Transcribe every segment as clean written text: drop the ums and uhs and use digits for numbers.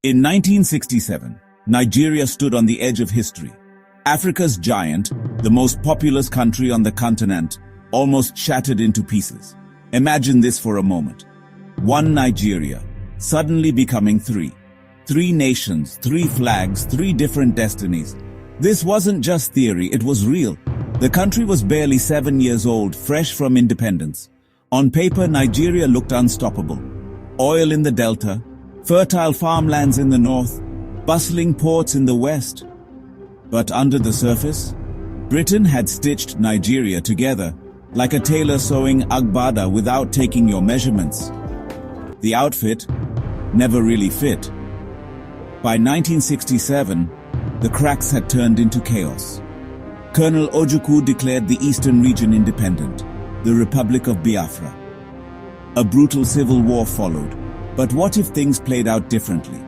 In 1967, Nigeria stood on the edge of history. Africa's giant, the most populous country on the continent, almost shattered into pieces. Imagine this for a moment. One Nigeria, suddenly becoming three. Three nations, three flags, three different destinies. This wasn't just theory, it was real. The country was barely 7 years old, fresh from independence. On paper, Nigeria looked unstoppable. Oil in the delta, fertile farmlands in the north, bustling ports in the west. But under the surface, Britain had stitched Nigeria together, like a tailor sewing agbada without taking your measurements. The outfit never really fit. By 1967, the cracks had turned into chaos. Colonel Ojukwu declared the eastern region independent, the Republic of Biafra. A brutal civil war followed. But what if things played out differently?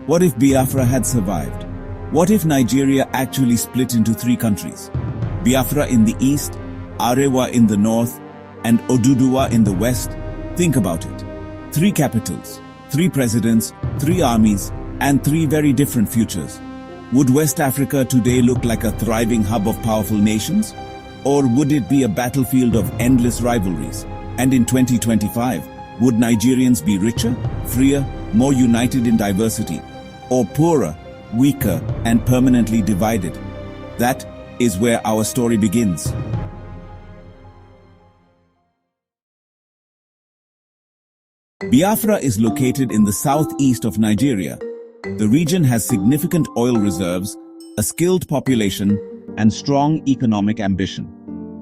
What if Biafra had survived? What if Nigeria actually split into three countries? Biafra in the east, Arewa in the north, and Oduduwa in the west? Think about it. Three capitals, three presidents, three armies, and three very different futures. Would West Africa today look like a thriving hub of powerful nations? Or would it be a battlefield of endless rivalries? And in 2025, would Nigerians be richer, freer, more united in diversity? Or poorer, weaker, and permanently divided? That is where our story begins. Biafra is located in the southeast of Nigeria. The region has significant oil reserves, a skilled population, and strong economic ambition.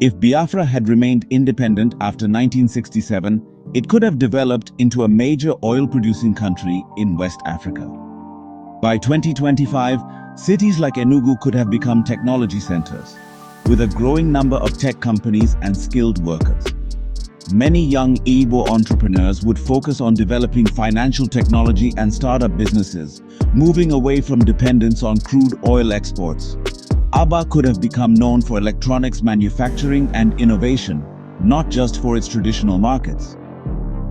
If Biafra had remained independent after 1967, it could have developed into a major oil-producing country in West Africa. By 2025, cities like Enugu could have become technology centers, with a growing number of tech companies and skilled workers. Many young Igbo entrepreneurs would focus on developing financial technology and startup businesses, moving away from dependence on crude oil exports. Aba could have become known for electronics manufacturing and innovation, not just for its traditional markets.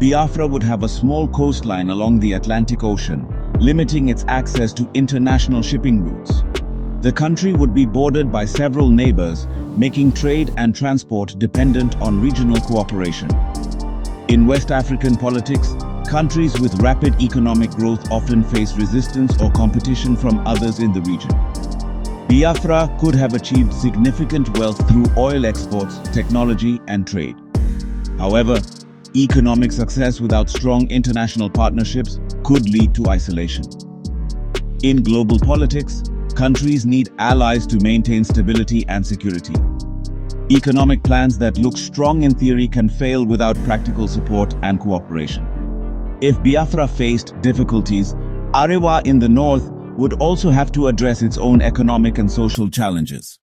Biafra would have a small coastline along the Atlantic Ocean, limiting its access to international shipping routes. The country would be bordered by several neighbors, making trade and transport dependent on regional cooperation. In West African politics, countries with rapid economic growth often face resistance or competition from others in the region. Biafra could have achieved significant wealth through oil exports, technology, and trade. However, economic success without strong international partnerships could lead to isolation. In global politics, countries need allies to maintain stability and security. Economic plans that look strong in theory can fail without practical support and cooperation. If Biafra faced difficulties, Arewa in the north would also have to address its own economic and social challenges.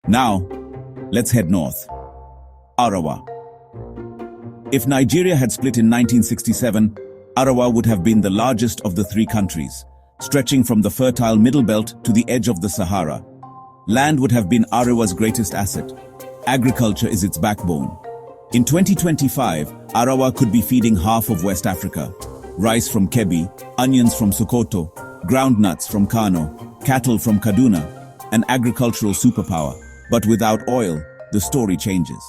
Now, let's head north. Arewa. If Nigeria had split in 1967, Arewa would have been the largest of the three countries, stretching from the fertile Middle Belt to the edge of the Sahara. Land would have been Arewa's greatest asset. Agriculture is its backbone. In 2025, Arewa could be feeding half of West Africa. Rice from Kebbi, onions from Sokoto, groundnuts from Kano, cattle from Kaduna, an agricultural superpower. But without oil, the story changes.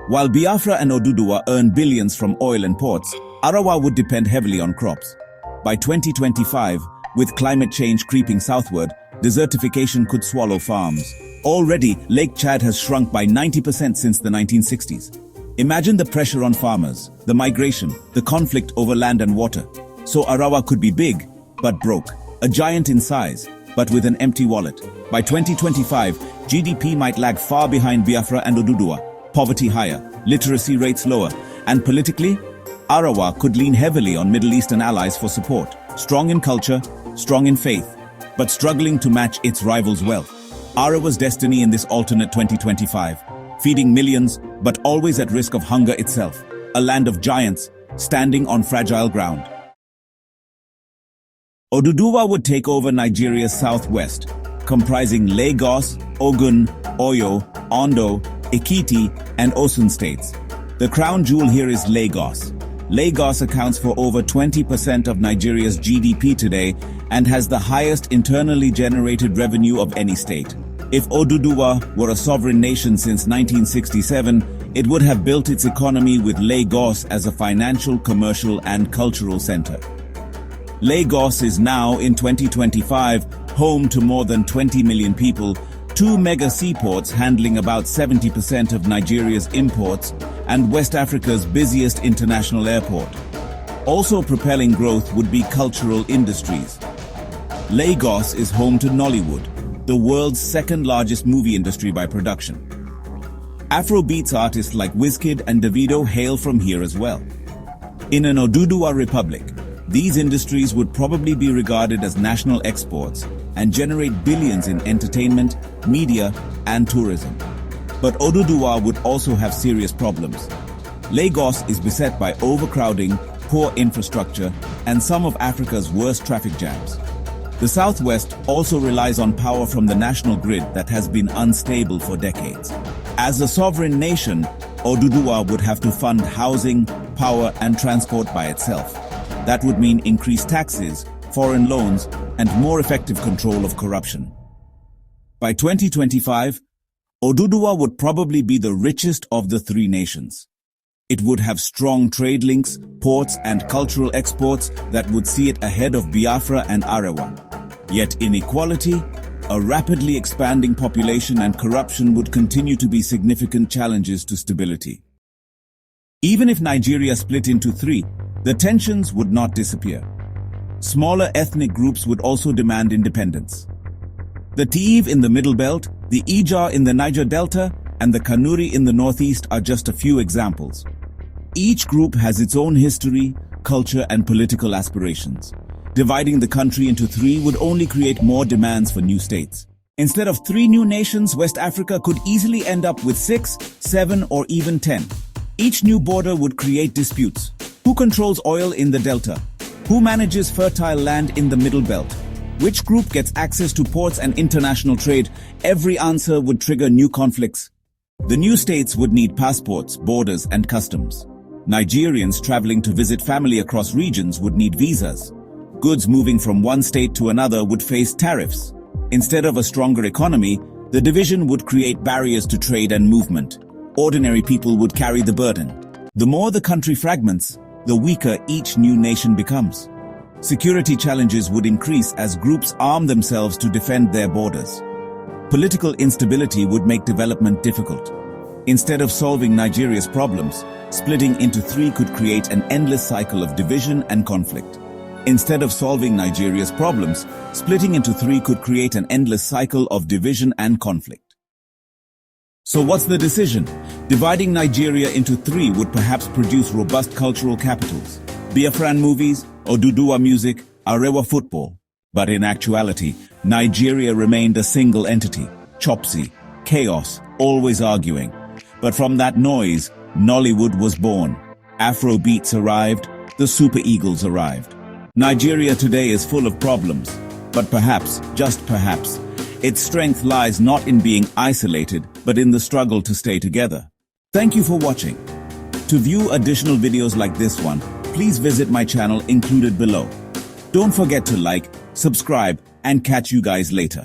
While Biafra and Oduduwa earn billions from oil and ports, Arewa would depend heavily on crops. By 2025, with climate change creeping southward, desertification could swallow farms. Already, Lake Chad has shrunk by 90% since the 1960s. Imagine the pressure on farmers, the migration, the conflict over land and water. So Arewa could be big, but broke. A giant in size, but with an empty wallet. By 2025, GDP might lag far behind Biafra and Oduduwa, poverty higher, literacy rates lower, and politically, Arewa could lean heavily on Middle Eastern allies for support, strong in culture, strong in faith, but struggling to match its rivals' wealth. Arewa's destiny in this alternate 2025, feeding millions, but always at risk of hunger itself, a land of giants, standing on fragile ground. Oduduwa would take over Nigeria's southwest, comprising Lagos, Ogun, Oyo, Ondo, Ekiti, and Osun states. The crown jewel here is Lagos, Lagos accounts for over 20% of Nigeria's GDP today and has the highest internally generated revenue of any state. If Oduduwa were a sovereign nation since 1967, it would have built its economy with Lagos as a financial, commercial, and cultural center. Lagos is now, in 2025, home to more than 20 million people, 2 mega seaports handling about 70% of Nigeria's imports, and West Africa's busiest international airport. Also propelling growth would be cultural industries. Lagos is home to Nollywood, the world's second largest movie industry by production. Afrobeats artists like Wizkid and Davido hail from here as well. In an Oduduwa republic, these industries would probably be regarded as national exports and generate billions in entertainment, media, and tourism. But Oduduwa would also have serious problems. Lagos is beset by overcrowding, poor infrastructure, and some of Africa's worst traffic jams. The southwest also relies on power from the national grid that has been unstable for decades. As a sovereign nation, Oduduwa would have to fund housing, power, and transport by itself. That would mean increased taxes, foreign loans, and more effective control of corruption. By 2025, Oduduwa would probably be the richest of the three nations. It would have strong trade links, ports, and cultural exports that would see it ahead of Biafra and Arewa. Yet inequality, a rapidly expanding population, and corruption would continue to be significant challenges to stability. Even if Nigeria split into three, the tensions would not disappear. Smaller ethnic groups would also demand independence. The Tiv in the Middle Belt, the Ijaw in the Niger Delta, and the Kanuri in the Northeast are just a few examples. Each group has its own history, culture, and political aspirations. Dividing the country into three would only create more demands for new states. Instead of 3 new nations, West Africa could easily end up with 6, 7, or even 10. Each new border would create disputes. Who controls oil in the Delta? Who manages fertile land in the Middle Belt? Which group gets access to ports and international trade? Every answer would trigger new conflicts. The new states would need passports, borders, and customs. Nigerians traveling to visit family across regions would need visas. Goods moving from one state to another would face tariffs. Instead of a stronger economy, the division would create barriers to trade and movement. Ordinary people would carry the burden. The more the country fragments, the weaker each new nation becomes. Security challenges would increase as groups arm themselves to defend their borders. Political instability would make development difficult. Instead of solving Nigeria's problems, splitting into three could create an endless cycle of division and conflict. Instead of solving Nigeria's problems, splitting into three could create an endless cycle of division and conflict. So what's the decision? Dividing Nigeria into three would perhaps produce robust cultural capitals. Biafran movies, Oduduwa music, Arewa football. But in actuality, Nigeria remained a single entity. Chopsy, chaos, always arguing. But from that noise, Nollywood was born. Afrobeats arrived, the Super Eagles arrived. Nigeria today is full of problems. But perhaps, just perhaps, its strength lies not in being isolated, but in the struggle to stay together. Thank you for watching. To view additional videos like this one, please visit my channel included below. Don't forget to like, subscribe, and catch you guys later.